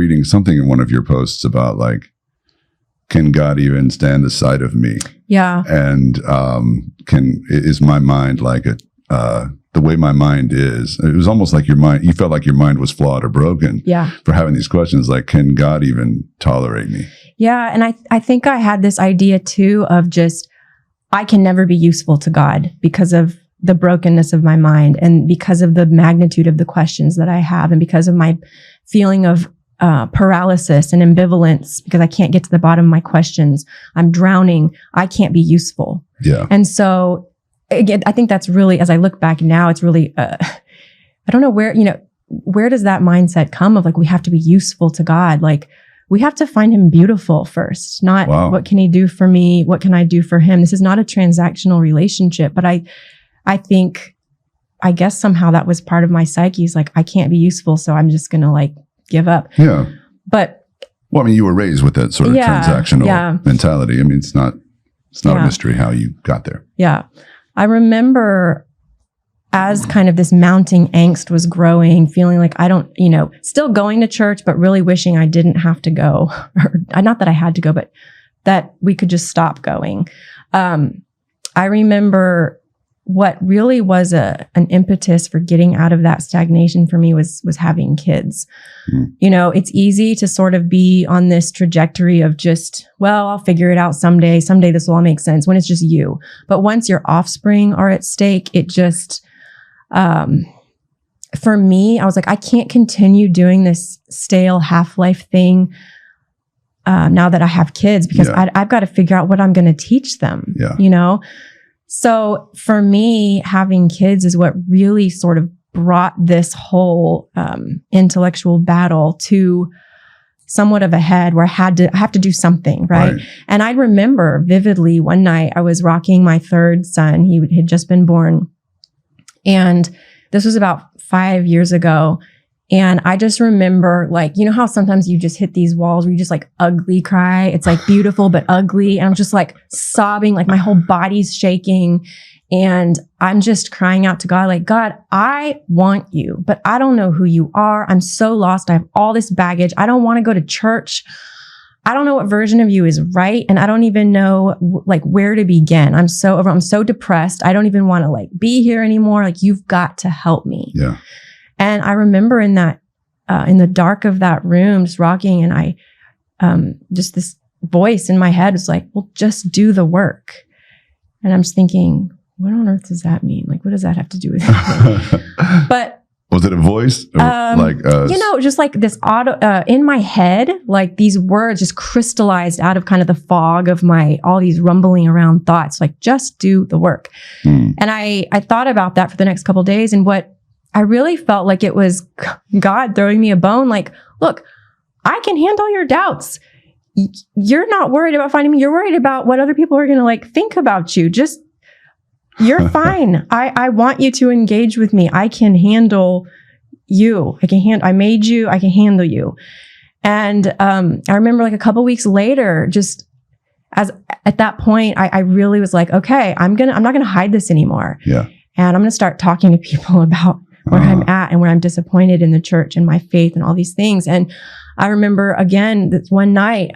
reading something in one of your posts about like, can God even stand the sight of me? Yeah. And is my mind like the way my mind is? It was almost like your mind, you felt like your mind was flawed or broken. Yeah. For having these questions like, can God even tolerate me? Yeah. And I think I had this idea too of just, I can never be useful to God because of the brokenness of my mind and because of the magnitude of the questions that I have and because of my feeling of paralysis and ambivalence because I can't get to the bottom of my questions. I'm drowning. I can't be useful. Yeah. And so again, I think that's really, as I look back now, it's really, I don't know where does that mindset come of like, we have to be useful to God? Like we have to find him beautiful first, not what can he do for me? What can I do for him? This is not a transactional relationship, but I think, I guess somehow that was part of my psyche is like, I can't be useful. So I'm just going to like give up. Yeah. But well, I mean, you were raised with that sort of transactional mentality. I mean, it's not a mystery how you got there. Yeah. I remember as kind of this mounting angst was growing, feeling like I don't, still going to church, but really wishing I didn't have to go. Or, not that I had to go, but that we could just stop going. I remember what really was an impetus for getting out of that stagnation for me was having kids. It's easy to sort of be on this trajectory of just, well, I'll figure it out someday this will all make sense when it's just you. But once your offspring are at stake, it just, for me, I was like, I can't continue doing this stale half-life thing now that I have kids because I've got to figure out what I'm going to teach them, So for me, having kids is what really sort of brought this whole intellectual battle to somewhat of a head where I have to do something, right? And I remember vividly one night I was rocking my third son. He had just been born. And this was about 5 years ago. And I just remember like, how sometimes you just hit these walls where you just like ugly cry. It's like beautiful, but ugly. And I'm just like sobbing, like my whole body's shaking. And I'm just crying out to God, like, God, I want you, but I don't know who you are. I'm so lost. I have all this baggage. I don't want to go to church. I don't know what version of you is right. And I don't even know like where to begin. I'm so depressed. I don't even want to like be here anymore. Like you've got to help me. Yeah. And I remember in the dark of that room, just rocking, and I, just this voice in my head was like, well, just do the work. And I'm just thinking, what on earth does that mean? Like, what does that have to do with anything? But was it a voice? Or just like this in my head, like these words just crystallized out of kind of the fog of all these rumbling around thoughts, like just do the work. And I thought about that for the next couple of days. And what I really felt like it was God throwing me a bone. Like, look, I can handle your doubts. You're not worried about finding me. You're worried about what other people are going to like think about you. Just, you're fine. I want you to engage with me. I can handle you. I made you. I can handle you. And I remember like a couple weeks later, just at that point, I really was like, okay, I'm not going to hide this anymore. Yeah. And I'm going to start talking to people about where I'm at and where I'm disappointed in the church and my faith and all these things. And I remember again, this one night,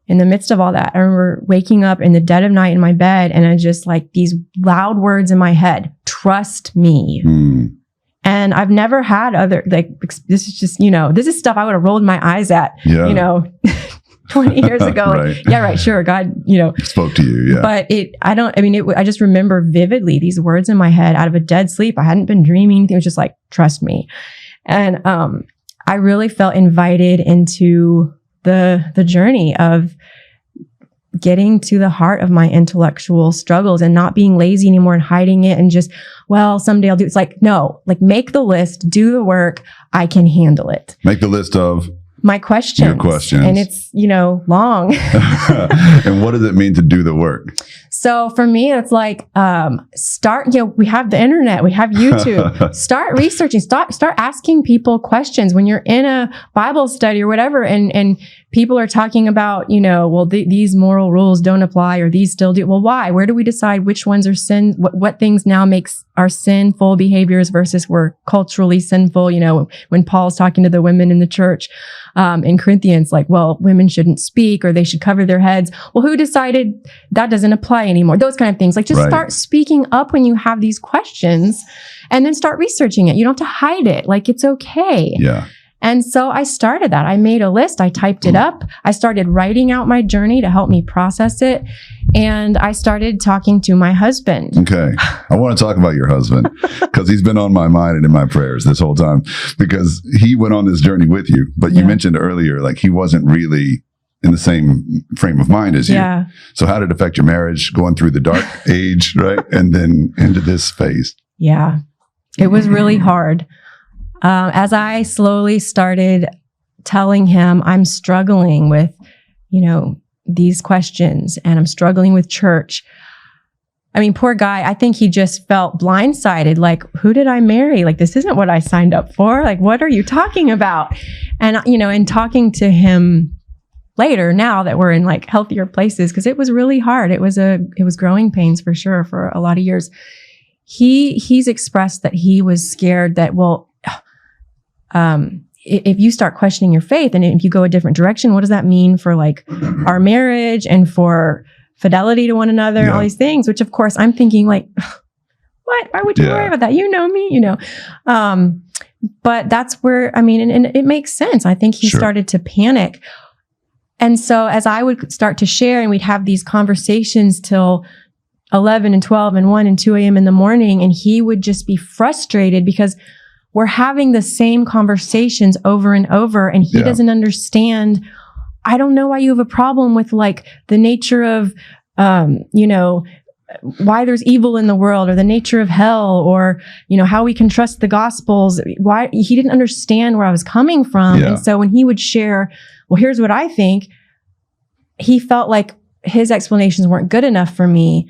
in the midst of all that, I remember waking up in the dead of night in my bed and I just like these loud words in my head, trust me. And I've never had this is just, this is stuff I would have rolled my eyes at, 20 years ago. Right. Yeah, right. Sure. God, spoke to you. Yeah. But I just remember vividly these words in my head out of a dead sleep. I hadn't been dreaming anything. It was just like, trust me. And, I really felt invited into the journey of getting to the heart of my intellectual struggles and not being lazy anymore and hiding it and just, well, someday I'll do it. It's like, no, like make the list, do the work. I can handle it. Make the list of my questions. Your questions. And it's, long. And what does it mean to do the work? So for me, it's like, start, we have the internet, we have YouTube, start researching, start asking people questions when you're in a Bible study or whatever. And people are talking about, well, these moral rules don't apply or these still do. Well, why? Where do we decide which ones are sin? What things now makes our sinful behaviors versus we're culturally sinful? When Paul's talking to the women in the church in Corinthians, like, well, women shouldn't speak or they should cover their heads. Well, who decided that doesn't apply anymore? Those kind of things. Like, just start speaking up when you have these questions and then start researching it. You don't have to hide it. Like, it's okay. Yeah. And so I started that. I made a list. I typed it up. I started writing out my journey to help me process it. And I started talking to my husband. Okay. I want to talk about your husband because he's been on my mind and in my prayers this whole time because he went on this journey with you. But you mentioned earlier, like, he wasn't really in the same frame of mind as you. Yeah. So how did it affect your marriage going through the dark age, right? And then into this phase? Yeah. It was really hard. As I slowly started telling him I'm struggling with, these questions and I'm struggling with church. I mean, poor guy, I think he just felt blindsided. Like, who did I marry? Like, this isn't what I signed up for. Like, what are you talking about? And, in talking to him later, now that we're in like healthier places, because it was really hard. It was growing pains for sure for a lot of years. He's expressed that he was scared that, if you start questioning your faith and if you go a different direction, what does that mean for like our marriage and for fidelity to one another and all these things, which of course I'm thinking like, what? Why would you worry about that? You know me, but that's where, and it makes sense. I think he started to panic. And so as I would start to share and we'd have these conversations till 11 and 12 and 1 and 2 a.m. in the morning, and he would just be frustrated because we're having the same conversations over and over, and he doesn't understand. I don't know why you have a problem with like the nature of, why there's evil in the world or the nature of hell or, how we can trust the gospels. Why he didn't understand where I was coming from. And so when he would share, well, here's what I think, he felt like his explanations weren't good enough for me.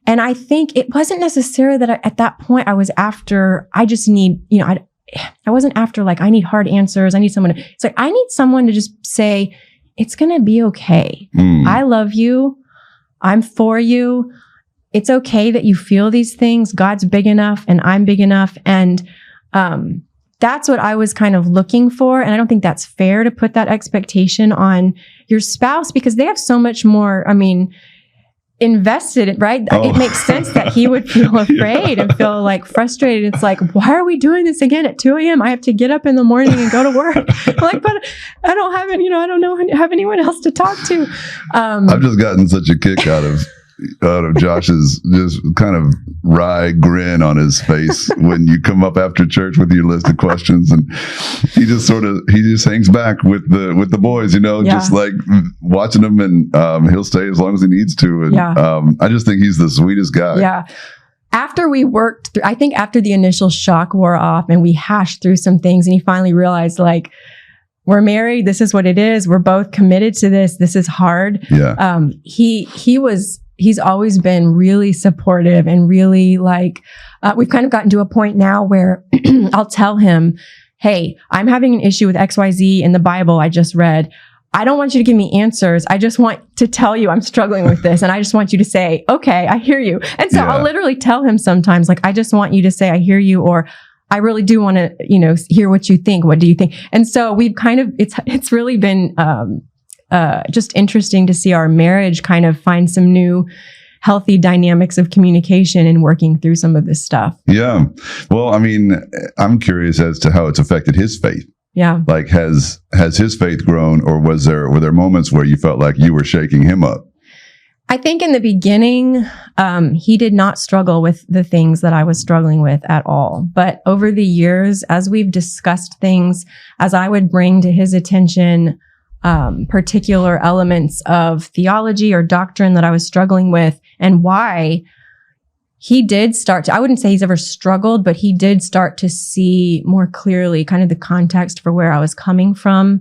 And I think it wasn't necessarily that at that point I was after, I just need, I wasn't after like, I need hard answers. I need someone to, it's like, I need someone to just say, it's going to be okay. I love you. I'm for you. It's okay that you feel these things. God's big enough and I'm big enough. And that's what I was kind of looking for. And I don't think that's fair to put that expectation on your spouse because they have so much more, invested, right? It makes sense that he would feel afraid and feel like frustrated. It's like, why are we doing this again at 2 a.m.? I have to get up in the morning and go to work. Like, but I don't have any, I don't know, have anyone else to talk to. I've just gotten such a kick out of Josh's just kind of wry grin on his face when you come up after church with your list of questions, and he just hangs back with the boys, just like watching them, and he'll stay as long as he needs to. And I just think he's the sweetest guy. Yeah. After we worked through, I think after the initial shock wore off and we hashed through some things, and he finally realized like, we're married. This is what it is. We're both committed to this. This is hard. Yeah. He's always been really supportive and really like, we've kind of gotten to a point now where I'll tell him, hey, I'm having an issue with XYZ in the Bible I just read. I don't want you to give me answers. I just want to tell you I'm struggling with this. And I just want you to say, okay, I hear you. And so I'll literally tell him sometimes, like, I just want you to say, I hear you, or I really do want to, hear what you think. What do you think? And so we've kind of, it's really been, just interesting to see our marriage kind of find some new healthy dynamics of communication and working through some of this stuff. Yeah. Well, I'm curious as to how it's affected his faith. Yeah. Like, has his faith grown, or were there moments where you felt like you were shaking him up? I think in the beginning, he did not struggle with the things that I was struggling with at all. But over the years, as we've discussed things, as I would bring to his attention particular elements of theology or doctrine that I was struggling with and why, he did start to, I wouldn't say he's ever struggled, but he did start to see more clearly kind of the context for where I was coming from,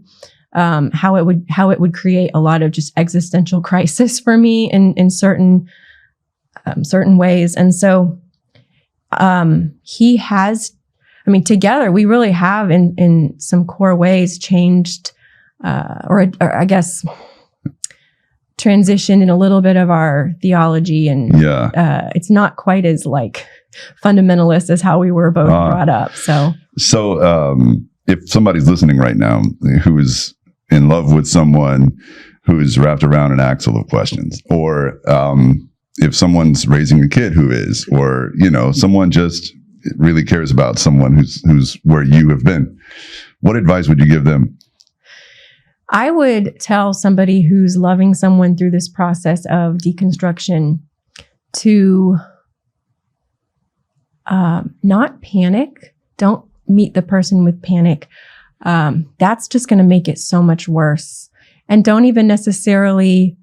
how it would create a lot of just existential crisis for me in certain ways. And so he has, together we really have in some core ways changed or I guess transitioned in a little bit of our theology, and it's not quite as like fundamentalist as how we were both brought up. So if somebody's listening right now who is in love with someone who is wrapped around an axle of questions, or if someone's raising a kid who is, or someone just really cares about someone who's where you have been, what advice would you give them? I would tell somebody who's loving someone through this process of deconstruction to not panic. Don't meet the person with panic. That's just going to make it so much worse. And don't even necessarily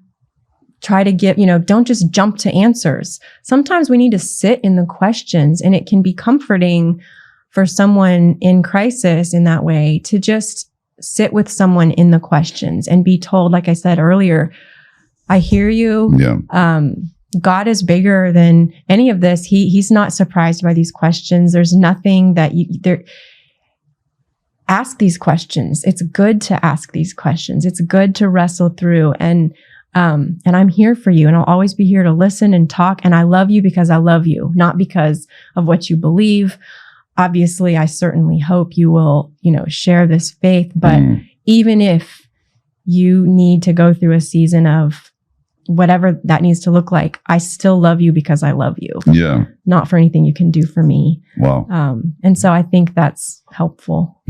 try to don't just jump to answers. Sometimes we need to sit in the questions, and it can be comforting for someone in crisis in that way to just sit with someone in the questions and be told, like I said earlier, I hear you. Yeah. God is bigger than any of this. He's not surprised by these questions. There's nothing that ask these questions. It's good to ask these questions. It's good to wrestle through, and I'm here for you, and I'll always be here to listen and talk. And I love you because I love you, not because of what you believe. Obviously, I certainly hope you will, share this faith. But even if you need to go through a season of whatever that needs to look like, I still love you because I love you. Yeah. Not for anything you can do for me. Wow. And so I think that's helpful.